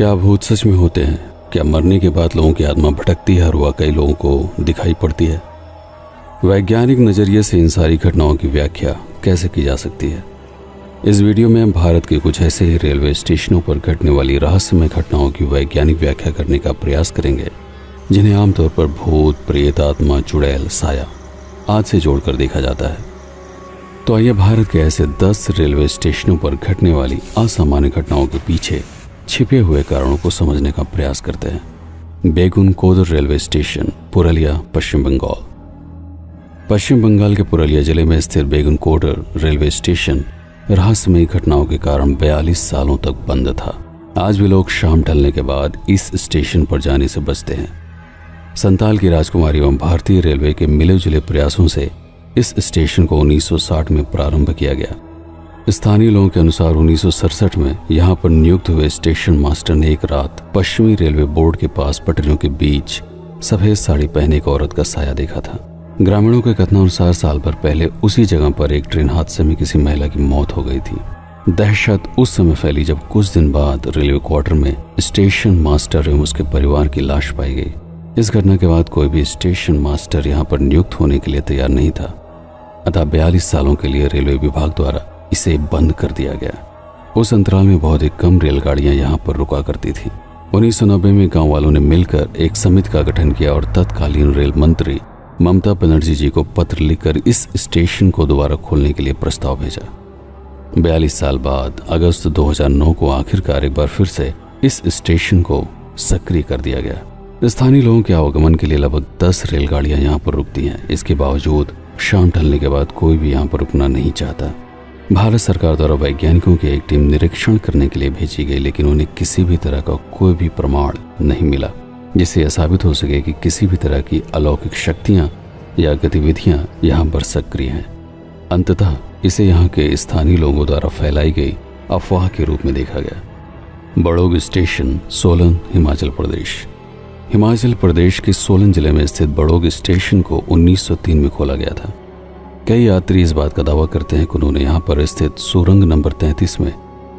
क्या भूत सच में होते हैं? क्या मरने के बाद लोगों की आत्मा भटकती है और वह कई लोगों को दिखाई पड़ती है? वैज्ञानिक नज़रिए से इन सारी घटनाओं की व्याख्या कैसे की जा सकती है? इस वीडियो में हम भारत के कुछ ऐसे ही रेलवे स्टेशनों पर घटने वाली रहस्यमय घटनाओं की वैज्ञानिक व्याख्या करने का प्रयास करेंगे, जिन्हें आमतौर पर भूत, प्रेत, आत्मा, चुड़ैल, साया आदि से जोड़कर देखा जाता है। तो आइए भारत के ऐसे 10 रेलवे स्टेशनों पर घटने वाली असामान्य घटनाओं के पीछे छिपे हुए कारणों को समझने का प्रयास करते हैं। बेगुनकोदर रेलवे स्टेशन, पुरुलिया, पश्चिम बंगाल। पश्चिम बंगाल के पुरुलिया जिले में स्थित बेगुनकोदर रेलवे स्टेशन रहस्यमयी घटनाओं के कारण 42 सालों तक बंद था। आज भी लोग शाम ढलने के बाद इस स्टेशन पर जाने से बचते हैं। संताल की राजकुमारी एवं भारतीय रेलवे के मिले जुले प्रयासों से इस स्टेशन को 1960 में प्रारंभ किया गया। स्थानीय लोगों के अनुसार 1967 में यहां पर नियुक्त हुए स्टेशन मास्टर ने एक रात पश्चिमी रेलवे बोर्ड के पास पटरियों के बीच सफेद साड़ी पहने एक औरत का साया देखा था। ग्रामीणों के कथनानुसार साल भर पहले उसी जगह पर एक ट्रेन हादसे में किसी महिला की मौत हो गई थी। दहशत उस समय फैली जब कुछ दिन बाद रेलवे क्वार्टर में स्टेशन मास्टर एवं उसके परिवार की लाश पाई गई। इस घटना के बाद कोई भी स्टेशन मास्टर यहां पर नियुक्त होने के लिए तैयार नहीं था, अतः 42 सालों के लिए रेलवे विभाग द्वारा इसे बंद कर दिया गया। उस अंतराल में बहुत ही कम रेलगाड़ियां यहां पर रुका करती थी। 1990 में गांव वालों ने मिलकर एक समिति का गठन किया और तत्कालीन रेल मंत्री ममता बनर्जी जी को पत्र लिखकर इस स्टेशन को दोबारा खोलने के लिए प्रस्ताव भेजा। 42 साल बाद अगस्त 2009 को आखिरकार एक बार फिर से इस स्टेशन को सक्रिय कर दिया गया। स्थानीय लोगों के आवागमन के लिए लगभग 10 रेलगाड़ियां यहां पर रुकती हैं। इसके बावजूद शाम ढलने के बाद कोई भी यहां पर रुकना नहीं चाहता। भारत सरकार द्वारा वैज्ञानिकों की एक टीम निरीक्षण करने के लिए भेजी गई, लेकिन उन्हें किसी भी तरह का कोई भी प्रमाण नहीं मिला जिससे यह साबित हो सके कि किसी भी तरह की अलौकिक शक्तियां या गतिविधियां यहां पर सक्रिय हैं। अंततः इसे यहां के स्थानीय लोगों द्वारा फैलाई गई अफवाह के रूप में देखा गया। बड़ोग स्टेशन, सोलन, हिमाचल प्रदेश। हिमाचल प्रदेश के सोलन जिले में स्थित बड़ोग स्टेशन को 1903 में खोला गया था। कई यात्री इस बात का दावा करते हैं कि उन्होंने यहाँ पर स्थित सुरंग नंबर 33 में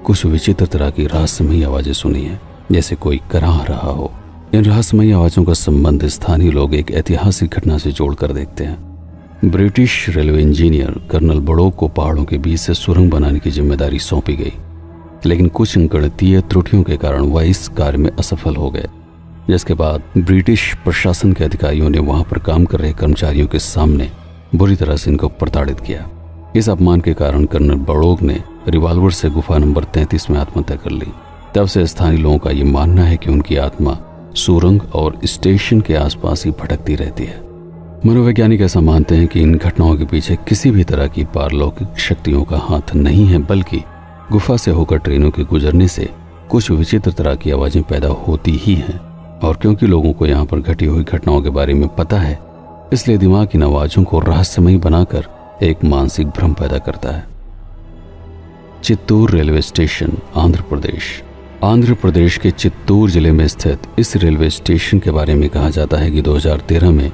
कुछ विचित्र तरह की रहस्यमयी आवाजें सुनी हैं, जैसे कोई कराह रहा हो। इन रहस्यमयी आवाजों का संबंध स्थानीय लोग एक ऐतिहासिक घटना से जोड़कर देखते हैं। British railway engineer colonel Barog को पहाड़ों के बीच से सुरंग बनाने की जिम्मेदारी सौंपी गई, लेकिन कुछ गणितीय त्रुटियों के कारण वह इस कार्य में असफल हो गए, जिसके बाद ब्रिटिश प्रशासन के अधिकारियों ने वहां पर काम कर रहे कर्मचारियों के सामने बुरी तरह से इनको प्रताड़ित किया। इस अपमान के कारण कर्नल बड़ोग ने रिवॉल्वर से गुफा नंबर 33 में आत्महत्या कर ली। तब से स्थानीय लोगों का ये मानना है कि उनकी आत्मा सुरंग और स्टेशन के आसपास ही भटकती रहती है। मनोवैज्ञानिक ऐसा मानते हैं कि इन घटनाओं के पीछे किसी भी तरह की पारलौकिक शक्तियों का हाथ नहीं है, बल्कि गुफा से होकर ट्रेनों के गुजरने से कुछ विचित्र तरह की आवाजें पैदा होती ही हैं। और क्योंकि लोगों को यहाँ पर घटी हुई घटनाओं के बारे में पता है, इसलिए दिमाग इन आवाजों को रहस्यमयी बनाकर एक मानसिक भ्रम पैदा करता है। Chittoor railway station, Andhra Pradesh. आंध्र प्रदेश के चित्तूर जिले में स्थित इस रेलवे स्टेशन के बारे में कहा जाता है कि 2013 में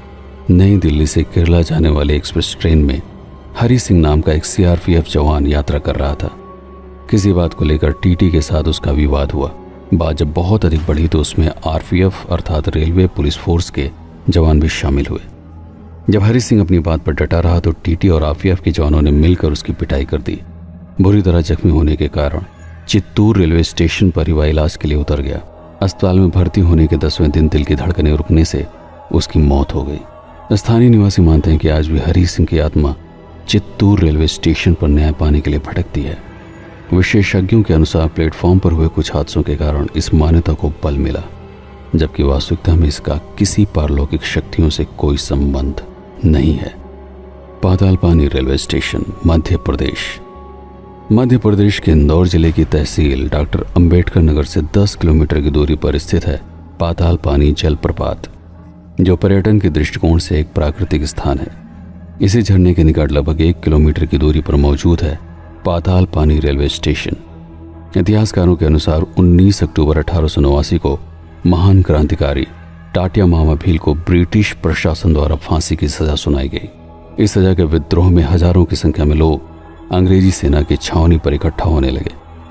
नई दिल्ली से केरला जाने वाले एक्सप्रेस ट्रेन में हरि सिंह नाम का एक CRPF जवान यात्रा कर रहा था। किसी बात को लेकर TT के साथ उसका विवाद हुआ। बात जब बहुत अधिक बढ़ी तो उसमें RPF अर्थात रेलवे पुलिस फोर्स के जवान भी शामिल हुए। जब हरि सिंह अपनी बात पर डटा रहा तो TT और RPF के जवानों ने मिलकर उसकी पिटाई कर दी। बुरी तरह जख्मी होने के कारण चित्तूर रेलवे स्टेशन पर ही इलाज के लिए उतर गया। अस्पताल में भर्ती होने के 10वें दिन दिल की धड़कनें रुकने से उसकी मौत हो गई। स्थानीय निवासी मानते हैं कि आज भी हरि सिंह की आत्मा चित्तूर रेलवे स्टेशन पर न्याय पाने के लिए भटकती है। विशेषज्ञों के अनुसार प्लेटफॉर्म पर हुए कुछ हादसों के कारण इस मान्यता को बल मिला, जबकि वास्तविकता में इसका किसी पारलौकिक शक्तियों से कोई संबंध नहीं है। Patalpani railway station, Madhya Pradesh. मध्य प्रदेश के इंदौर जिले की तहसील डॉक्टर अंबेडकर नगर से 10 किलोमीटर की दूरी पर स्थित है पातालपानी जलप्रपात, जो पर्यटन के दृष्टिकोण से एक प्राकृतिक स्थान है। इसी झरने के निकट लगभग 1 किलोमीटर की दूरी पर मौजूद है पातालपानी रेलवे स्टेशन। इतिहासकारों के अनुसार 19 अक्टूबर 1889 को महान क्रांतिकारी टाटिया मामा भील को ब्रिटिश प्रशासन द्वारा फांसी की सजा सुनाई गई। इस सजा के विद्रोह में हजारों की संख्या में लोग अंग्रेजी सेना की छावनी पर इकट्ठा होने लगे।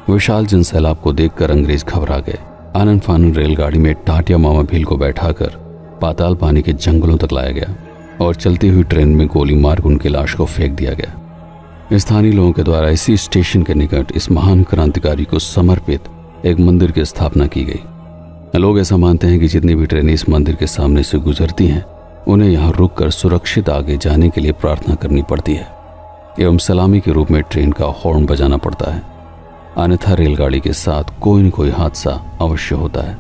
विशाल जनसैलाब को देखकर अंग्रेज घबरा गए। आनन फानन रेलगाड़ी में टाटिया मामा भील को बैठाकर पाताल पानी के जंगलों तक लाया गया और चलती हुई ट्रेन में गोली मारकर उनकी लाश को फेंक दिया गया। स्थानीय लोगों के द्वारा इसी स्टेशन के निकट इस महान क्रांतिकारी को समर्पित एक मंदिर की स्थापना की गई। लोग ऐसा मानते हैं कि जितनी भी ट्रेनें इस मंदिर के सामने से गुजरती हैं उन्हें यहाँ रुककर सुरक्षित आगे जाने के लिए प्रार्थना करनी पड़ती है एवं सलामी के रूप में ट्रेन का हॉर्न बजाना पड़ता है, अन्यथा रेलगाड़ी के साथ कोई न कोई हादसा अवश्य होता है।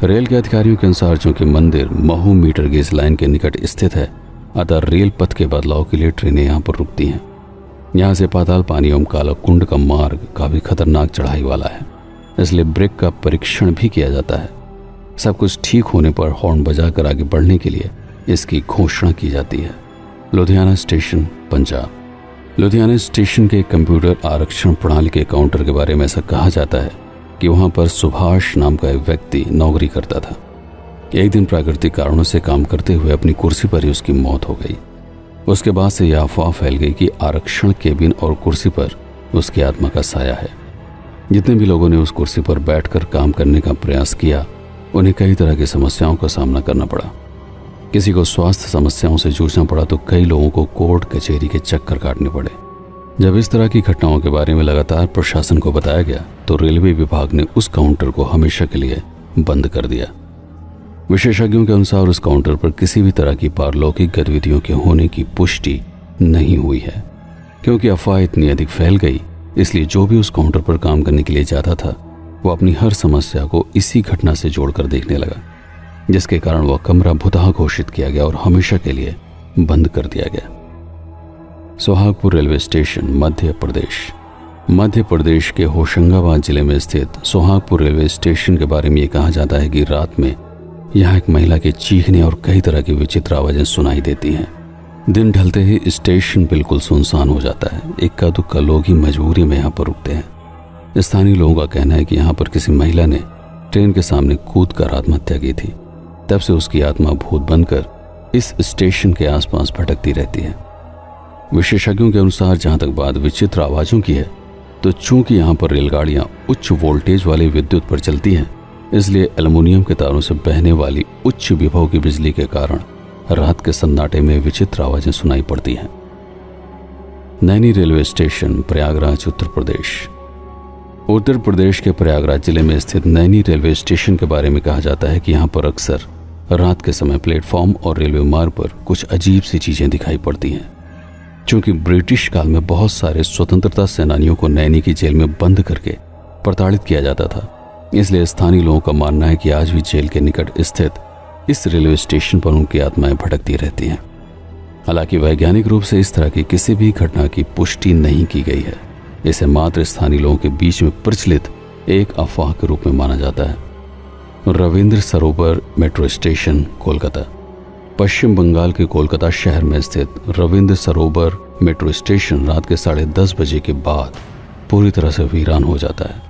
रेल के अधिकारियों के अनुसार चूंकि मंदिर महू मीटर गेज लाइन के निकट स्थित है, अतः रेल पथ के बदलाव के लिए ट्रेनें यहाँ पर रुकती हैं। यहाँ से पाताल पानी एवं काला कुंड का मार्ग काफी खतरनाक चढ़ाई वाला है, इसलिए ब्रेक का परीक्षण भी किया जाता है। सब कुछ ठीक होने पर हॉर्न बजाकर आगे बढ़ने के लिए इसकी घोषणा की जाती है। लुधियाना स्टेशन, पंजाब। लुधियाना स्टेशन के कंप्यूटर आरक्षण प्रणाली के काउंटर के बारे में ऐसा कहा जाता है कि वहां पर सुभाष नाम का एक व्यक्ति नौकरी करता था। एक दिन प्राकृतिक कारणों से काम करते हुए अपनी कुर्सी पर ही उसकी मौत हो गई। उसके बाद से यह अफवाह फैल गई कि आरक्षण केबिन और कुर्सी पर उसकी आत्मा का साया है। जितने भी लोगों ने उस कुर्सी पर बैठकर काम करने का प्रयास किया उन्हें कई तरह की समस्याओं का सामना करना पड़ा। किसी को स्वास्थ्य समस्याओं से जूझना पड़ा तो कई लोगों को कोर्ट कचहरी के चक्कर काटने पड़े। जब इस तरह की घटनाओं के बारे में लगातार प्रशासन को बताया गया तो रेलवे विभाग ने उस काउंटर को हमेशा के लिए बंद कर दिया। विशेषज्ञों के अनुसार उस काउंटर पर किसी भी तरह की पारलौकिक गतिविधियों के होने की पुष्टि नहीं हुई है। क्योंकि अफवाह इतनी अधिक फैल गई, इसलिए जो भी उस काउंटर पर काम करने के लिए जाता था वो अपनी हर समस्या को इसी घटना से जोड़कर देखने लगा, जिसके कारण वह कमरा भुतहा घोषित किया गया और हमेशा के लिए बंद कर दिया गया। Sohagpur railway station, Madhya Pradesh. मध्य प्रदेश के होशंगाबाद जिले में स्थित सोहागपुर रेलवे स्टेशन के बारे में यह कहा जाता है कि रात में यहाँ एक महिला के चीखने और कई तरह की विचित्र आवाजें सुनाई देती हैं। दिन ढलते ही स्टेशन बिल्कुल सुनसान हो जाता है। इक्का दुक्का लोग ही मजबूरी में यहाँ पर रुकते हैं। स्थानीय लोगों का कहना है कि यहाँ पर किसी महिला ने ट्रेन के सामने कूद कर आत्महत्या की थी। तब से उसकी आत्मा भूत बनकर इस स्टेशन के आसपास भटकती रहती है। विशेषज्ञों के अनुसार जहां तक बात विचित्र आवाजों की है, तो चूंकि यहाँ पर रेलगाड़ियां उच्च वोल्टेज वाली विद्युत पर चलती हैं, इसलिए एल्युमिनियम के तारों से बहने वाली उच्च विभव की बिजली के कारण रात के सन्नाटे में विचित्र आवाजें सुनाई पड़ती हैं। Naini railway station, Prayagraj, Uttar Pradesh. उत्तर प्रदेश के प्रयागराज जिले में स्थित नैनी रेलवे स्टेशन के बारे में कहा जाता है कि यहाँ पर अक्सर रात के समय प्लेटफॉर्म और रेलवे मार्ग पर कुछ अजीब सी चीजें दिखाई पड़ती हैं। चूंकि ब्रिटिश काल में बहुत सारे स्वतंत्रता सेनानियों को नैनी की जेल में बंद करके प्रताड़ित किया जाता था, इसलिए स्थानीय लोगों का मानना है कि आज भी जेल के निकट स्थित इस रेलवे स्टेशन पर उनकी आत्माएं भटकती रहती हैं। हालांकि वैज्ञानिक रूप से इस तरह की किसी भी घटना की पुष्टि नहीं की गई है। इसे मात्र स्थानीय लोगों के बीच में प्रचलित एक अफवाह के रूप में माना जाता है। रविंद्र सरोवर मेट्रो स्टेशन, कोलकाता। पश्चिम बंगाल के कोलकाता शहर में स्थित रविंद्र सरोवर मेट्रो स्टेशन रात के 10:30 बजे के बाद पूरी तरह से वीरान हो जाता है।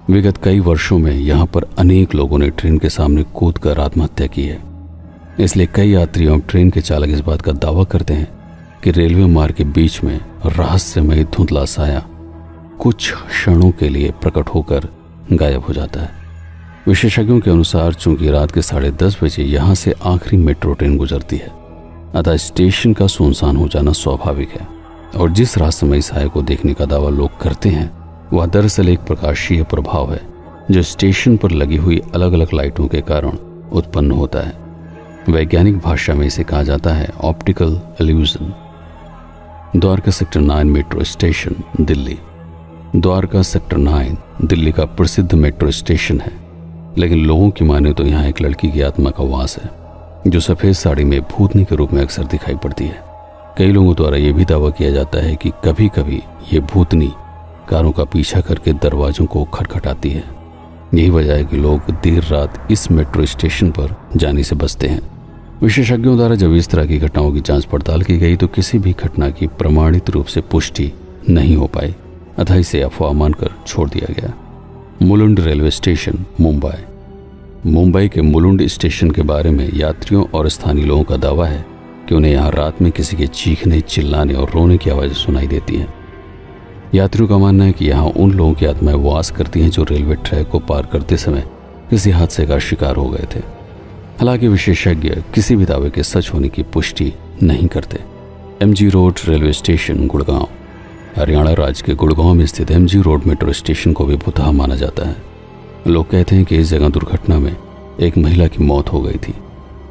विगत कई वर्षों में यहाँ पर अनेक लोगों ने ट्रेन के सामने कूदकर आत्महत्या की है। इसलिए कई यात्री और ट्रेन के चालक इस बात का दावा करते हैं कि रेलवे मार्ग के बीच में रहस्यमय धुंधला साया कुछ क्षणों के लिए प्रकट होकर गायब हो जाता है। विशेषज्ञों के अनुसार चूंकि रात के 10:30 बजे यहाँ से आखिरी मेट्रो ट्रेन गुजरती है, अतः स्टेशन का सुनसान हो जाना स्वाभाविक है। और जिस रहस्यमय साया को देखने का दावा लोग करते हैं वह दरअसल एक प्रकाशीय प्रभाव है जो स्टेशन पर लगी हुई अलग अलग लाइटों के कारण उत्पन्न होता है। वैज्ञानिक भाषा में इसे कहा जाता है optical illusion. Dwarka sector 9 metro station, Delhi. Dwarka sector 9 Delhi का प्रसिद्ध मेट्रो स्टेशन है, लेकिन लोगों की माने तो यहाँ एक लड़की की आत्मा का वास है जो सफेद साड़ी में भूतनी के रूप में अक्सर दिखाई पड़ती है। कई लोगों द्वारा यह भी दावा किया जाता है कि कभी कभी ये भूतनी कारों का पीछा करके दरवाजों को खटखटाती है। यही वजह है कि लोग देर रात इस मेट्रो स्टेशन पर जाने से बचते हैं। विशेषज्ञों द्वारा जब इस तरह की घटनाओं की जांच पड़ताल की गई तो किसी भी घटना की प्रमाणित रूप से पुष्टि नहीं हो पाई, अतः इसे अफवाह मानकर छोड़ दिया गया। Mulund railway station, Mumbai. मुंबई के मुलुंड स्टेशन के बारे में यात्रियों और स्थानीय लोगों का दावा है कि उन्हें यहाँ रात में किसी के चीखने, चिल्लाने और रोने की आवाज़ें सुनाई देती हैं। यात्रियों का मानना है कि यहाँ उन लोगों की आत्माएं वास करती हैं जो रेलवे ट्रैक को पार करते समय किसी हादसे का शिकार हो गए थे। हालांकि विशेषज्ञ किसी भी दावे के सच होने की पुष्टि नहीं करते। MG road railway station Gurgaon. Haryana राज्य के गुड़गांव में स्थित MG रोड मेट्रो स्टेशन को भी भूतहा माना जाता है। लोग कहते हैं कि इस जगह दुर्घटना में एक महिला की मौत हो गई थी,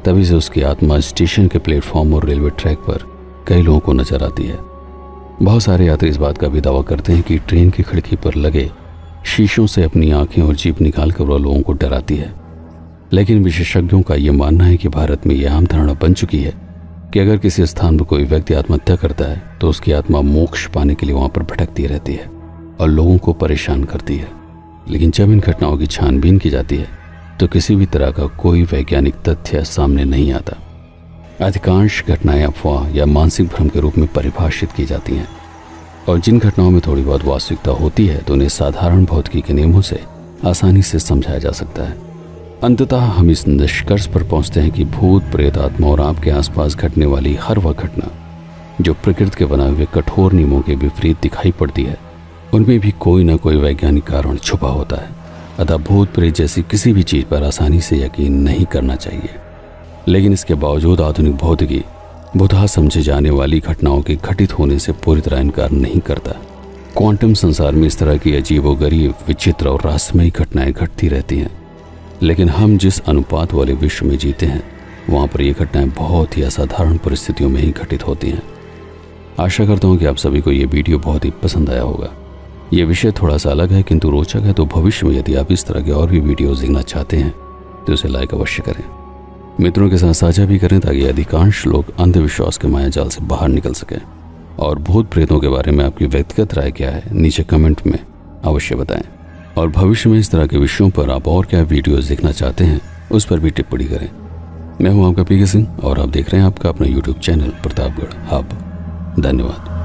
तभी से उसकी आत्मा स्टेशन के प्लेटफॉर्म और रेलवे ट्रैक पर कई लोगों को नजर आती है। बहुत सारे यात्री इस बात का भी दावा करते हैं कि ट्रेन की खिड़की पर लगे शीशों से अपनी आंखें और जीभ निकाल कर वह लोगों को डराती है। लेकिन विशेषज्ञों का यह मानना है कि भारत में यह आम धारणा बन चुकी है कि अगर किसी स्थान पर कोई व्यक्ति आत्महत्या करता है तो उसकी आत्मा मोक्ष पाने के लिए वहां पर भटकती रहती है और लोगों को परेशान करती है। लेकिन जब इन घटनाओं की छानबीन की जाती है तो किसी भी तरह का कोई वैज्ञानिक तथ्य सामने नहीं आता। अधिकांश घटनाएं अफवाह या मानसिक भ्रम के रूप में परिभाषित की जाती हैं, और जिन घटनाओं में थोड़ी बहुत वास्तविकता होती है तो उन्हें साधारण भौतिकी के नियमों से आसानी से समझाया जा सकता है। अंततः हम इस निष्कर्ष पर पहुंचते हैं कि भूत, प्रेत, आत्मा और आपके आसपास घटने वाली हर वह घटना जो प्रकृति के बनाए हुए कठोर नियमों के विपरीत दिखाई पड़ती है, उनमें भी कोई न कोई वैज्ञानिक कारण छुपा होता है। अतः भूत प्रेत जैसी किसी भी चीज पर आसानी से यकीन नहीं करना चाहिए। लेकिन इसके बावजूद आधुनिक भौतिकी भूतहा समझे जाने वाली घटनाओं के घटित होने से पूरी तरह इनकार नहीं करता। क्वांटम संसार में इस तरह की अजीबोगरीब, विचित्र और रहस्यमयी घटनाएं घटती रहती हैं, लेकिन हम जिस अनुपात वाले विश्व में जीते हैं वहां पर ये घटनाएं बहुत ही असाधारण परिस्थितियों में ही घटित होती हैं। आशा करता हूं कि आप सभी को ये वीडियो बहुत ही पसंद आया होगा। ये विषय थोड़ा सा अलग है किंतु रोचक है, तो भविष्य में यदि आप इस तरह के और भी वीडियोस देखना चाहते हैं तो उसे लाइक अवश्य करें, मित्रों के साथ साझा भी करें, ताकि अधिकांश लोग अंधविश्वास के माया जाल से बाहर निकल सकें। और भूत प्रेतों के बारे में आपकी व्यक्तिगत राय क्या है, नीचे कमेंट में अवश्य बताएं। और भविष्य में इस तरह के विषयों पर आप और क्या वीडियोस देखना चाहते हैं उस पर भी टिप्पणी करें। मैं हूं आपका PK सिंह और आप देख रहे हैं आपका अपना YouTube चैनल प्रतापगढ़ हब। धन्यवाद।